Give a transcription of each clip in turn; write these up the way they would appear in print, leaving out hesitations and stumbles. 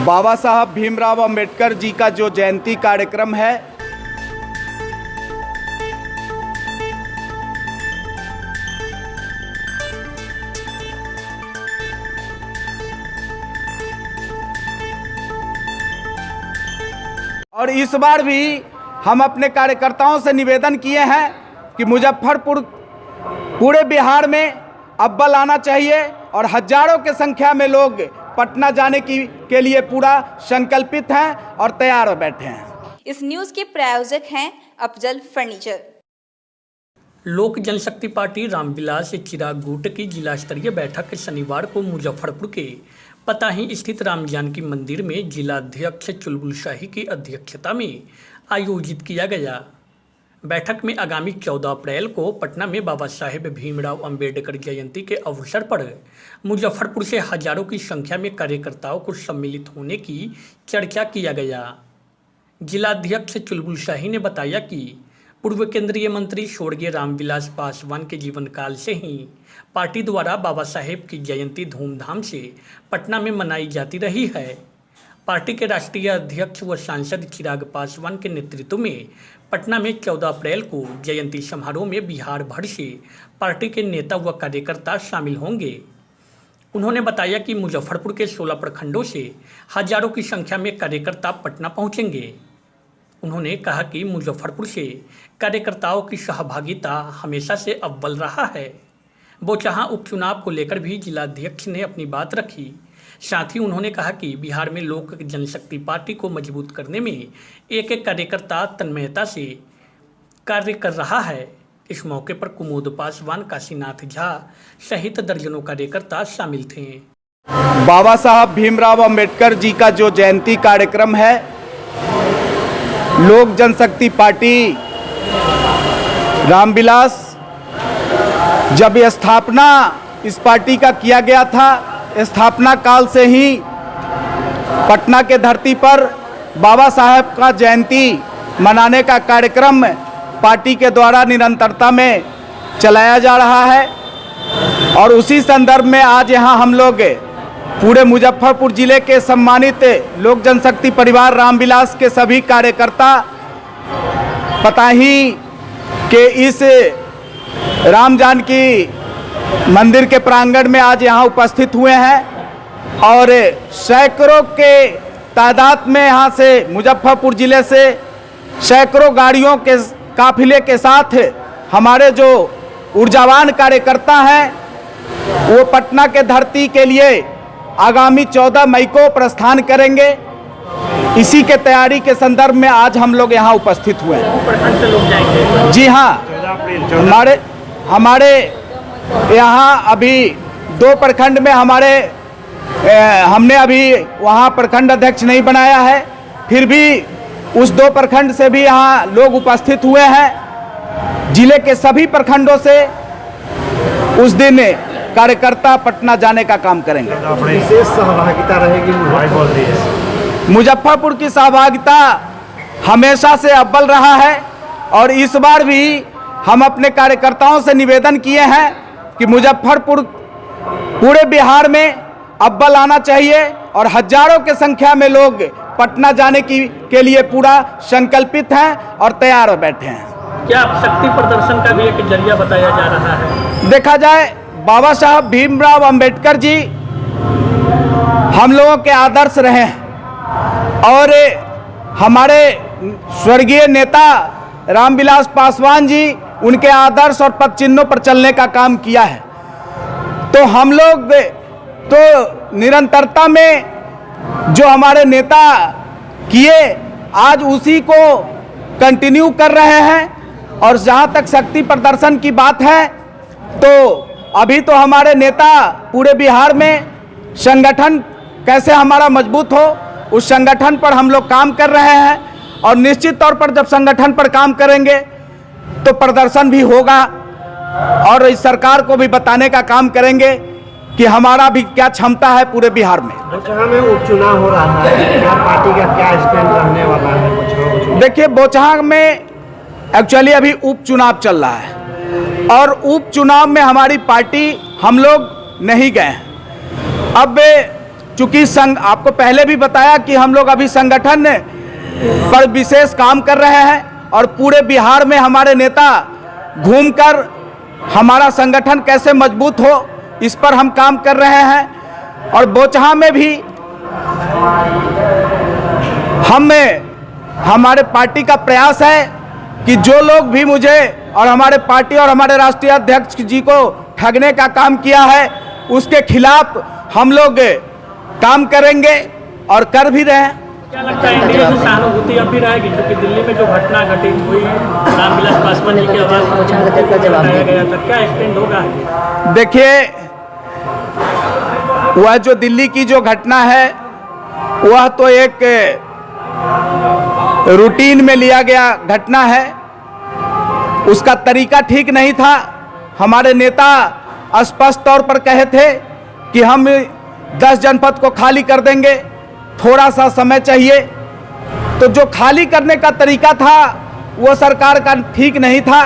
बाबा साहब भीमराव अंबेडकर जी का जो जयंती कार्यक्रम है, और इस बार भी हम अपने कार्यकर्ताओं से निवेदन किए हैं कि मुजफ्फरपुर पूरे बिहार में अव्वल आना चाहिए और हजारों की संख्या में लोग पटना जाने के लिए पूरा संकल्पित हैं और तैयार बैठे हैं। इस न्यूज़ के प्रायोजक हैं अफजल फर्नीचर। लोक जनशक्ति पार्टी रामविलास चिराग गुट की जिला स्तरीय बैठक शनिवार को मुजफ्फरपुर के पताही स्थित राम जानकी मंदिर में जिला अध्यक्ष चुलबुल शाही की अध्यक्षता में आयोजित किया गया। बैठक में आगामी 14 अप्रैल को पटना में बाबा साहेब भीमराव अंबेडकर जयंती के अवसर पर मुजफ्फरपुर से हजारों की संख्या में कार्यकर्ताओं को सम्मिलित होने की चर्चा किया गया। जिलाध्यक्ष चुलबुल शाही ने बताया कि पूर्व केंद्रीय मंत्री स्वर्गीय रामविलास पासवान के जीवन काल से ही पार्टी द्वारा बाबा साहेब की जयंती धूमधाम से पटना में मनाई जाती रही है। पार्टी के राष्ट्रीय अध्यक्ष व सांसद चिराग पासवान के नेतृत्व में पटना में 14 अप्रैल को जयंती समारोह में बिहार भर से पार्टी के नेता व कार्यकर्ता शामिल होंगे। उन्होंने बताया कि मुजफ्फरपुर के 16 प्रखंडों से हजारों की संख्या में कार्यकर्ता पटना पहुंचेंगे। उन्होंने कहा कि मुजफ्फरपुर से कार्यकर्ताओं की सहभागिता हमेशा से अव्वल रहा है। बोचहां उपचुनाव को लेकर भी जिलाध्यक्ष ने अपनी बात रखी। साथ ही उन्होंने कहा कि बिहार में लोक जनशक्ति पार्टी को मजबूत करने में एक एक कार्यकर्ता तन्मयता से कार्य कर रहा है। इस मौके पर कुमोद पासवान, काशीनाथ झा सहित दर्जनों कार्यकर्ता शामिल थे। बाबा साहब भीमराव अंबेडकर जी का जो जयंती कार्यक्रम है, लोक जनशक्ति पार्टी रामविलास, जब ये स्थापना इस पार्टी का किया गया था, स्थापना काल से ही पटना के धरती पर बाबा साहेब का जयंती मनाने का कार्यक्रम पार्टी के द्वारा निरंतरता में चलाया जा रहा है। और उसी संदर्भ में आज यहाँ हम लोग पूरे मुजफ्फरपुर जिले के सम्मानित लोक जनशक्ति परिवार रामविलास के सभी कार्यकर्ता पताही के इस राम जानकी मंदिर के प्रांगण में आज यहाँ उपस्थित हुए हैं और सैकड़ों के तादाद में यहाँ से मुजफ्फरपुर जिले से सैकड़ों गाड़ियों के काफिले के साथ हमारे जो ऊर्जावान कार्यकर्ता हैं वो पटना के धरती के लिए आगामी 14 मई को प्रस्थान करेंगे। इसी के तैयारी के संदर्भ में आज हम लोग यहाँ उपस्थित हुए हैं। जी हाँ, हमारे यहाँ अभी 2 प्रखंड में हमने अभी वहाँ प्रखंड अध्यक्ष नहीं बनाया है, फिर भी उस 2 प्रखंड से भी यहाँ लोग उपस्थित हुए हैं। जिले के सभी प्रखंडों से उस दिन कार्यकर्ता पटना जाने का काम करेंगे। विशेष सहभागिता रहेगी। मुजफ्फरपुर की सहभागिता हमेशा से अव्वल रहा है और इस बार भी हम अपने कार्यकर्ताओं से निवेदन किए हैं कि मुजफ्फरपुर पूरे बिहार में अव्वल आना चाहिए और हजारों की संख्या में लोग पटना जाने के लिए पूरा संकल्पित हैं और तैयार बैठे हैं। क्या शक्ति प्रदर्शन का भी एक जरिया बताया जा रहा है? देखा जाए, बाबा साहब भीमराव अंबेडकर जी हम लोगों के आदर्श रहे हैं और हमारे स्वर्गीय नेता रामविलास पासवान जी उनके आदर्श और पद चिन्हों पर चलने का काम किया है। तो हम लोग तो निरंतरता में जो हमारे नेता किए आज उसी को कंटिन्यू कर रहे हैं। और जहाँ तक शक्ति प्रदर्शन की बात है तो अभी तो हमारे नेता पूरे बिहार में संगठन कैसे हमारा मजबूत हो उस संगठन पर हम लोग काम कर रहे हैं और निश्चित तौर पर जब संगठन पर काम करेंगे तो प्रदर्शन भी होगा और इस सरकार को भी बताने का काम करेंगे कि हमारा भी क्या क्षमता है पूरे बिहार में। बोचहां में उपचुनाव हो रहा है, पार्टी का क्या स्टैंड रहने वाला है? देखिए, बोचहां में एक्चुअली अभी उपचुनाव चल रहा है और उपचुनाव में हमारी पार्टी हम लोग नहीं गए हैं। अब चूंकि संघ आपको पहले भी बताया कि हम लोग अभी संगठन पर विशेष काम कर रहे हैं और पूरे बिहार में हमारे नेता घूमकर हमारा संगठन कैसे मजबूत हो इस पर हम काम कर रहे हैं। और बोचहा में भी हमारे पार्टी का प्रयास है कि जो लोग भी मुझे और हमारे पार्टी और हमारे राष्ट्रीय अध्यक्ष जी को ठगने का काम किया है उसके खिलाफ हम लोग काम करेंगे और कर भी रहे हैं। क्या लगता है इंडिया से सहानुभूति अब भी रहेगी, क्योंकि दिल्ली में जो घटना घटित हुई रामविलास पासवान जी की आवाज बताया गया था, क्या एक्सटेंड होगा? देखिए, वह जो दिल्ली की जो घटना है वह तो एक रूटीन में लिया गया घटना है, उसका तरीका ठीक नहीं था। हमारे नेता स्पष्ट तौर पर कहे थे कि हम 10 जनपद को खाली कर देंगे, थोड़ा सा समय चाहिए। तो जो खाली करने का तरीका था वो सरकार का ठीक नहीं था,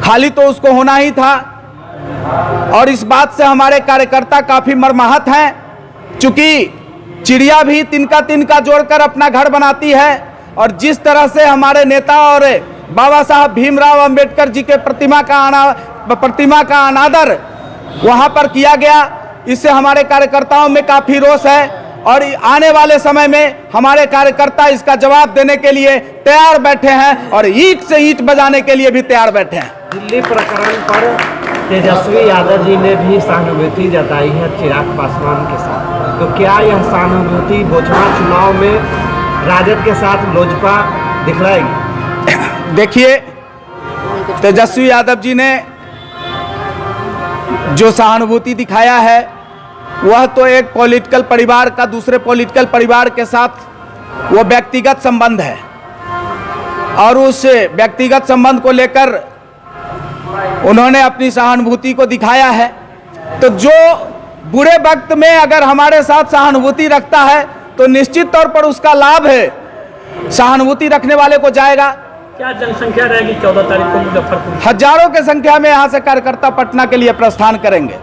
खाली तो उसको होना ही था। और इस बात से हमारे कार्यकर्ता काफ़ी मर्माहत हैं, चूँकि चिड़िया भी तिनका तिनका जोड़कर अपना घर बनाती है और जिस तरह से हमारे नेता और बाबा साहब भीमराव अंबेडकर जी के प्रतिमा का अनादर वहाँ पर किया गया, इससे हमारे कार्यकर्ताओं में काफ़ी रोष है और आने वाले समय में हमारे कार्यकर्ता इसका जवाब देने के लिए तैयार बैठे हैं और ईंट से ईंट बजाने के लिए भी तैयार बैठे हैं। दिल्ली प्रकरण पर तेजस्वी यादव जी ने भी सहानुभूति जताई है चिराग पासवान के साथ, तो क्या यह सहानुभूति बोचहा चुनाव में राजद के साथ लोजपा दिखलाएगी? देखिए, तेजस्वी यादव जी ने जो सहानुभूति दिखाया है वह तो एक पॉलिटिकल परिवार का दूसरे पॉलिटिकल परिवार के साथ वो व्यक्तिगत संबंध है और उस व्यक्तिगत संबंध को लेकर उन्होंने अपनी सहानुभूति को दिखाया है। तो जो बुरे वक्त में अगर हमारे साथ सहानुभूति रखता है तो निश्चित तौर पर उसका लाभ है सहानुभूति रखने वाले को जाएगा। क्या जनसंख्या रहेगी 14 तारीख को मुजफ्फरपुर? हजारों की संख्या में यहाँ से कार्यकर्ता पटना के लिए प्रस्थान करेंगे।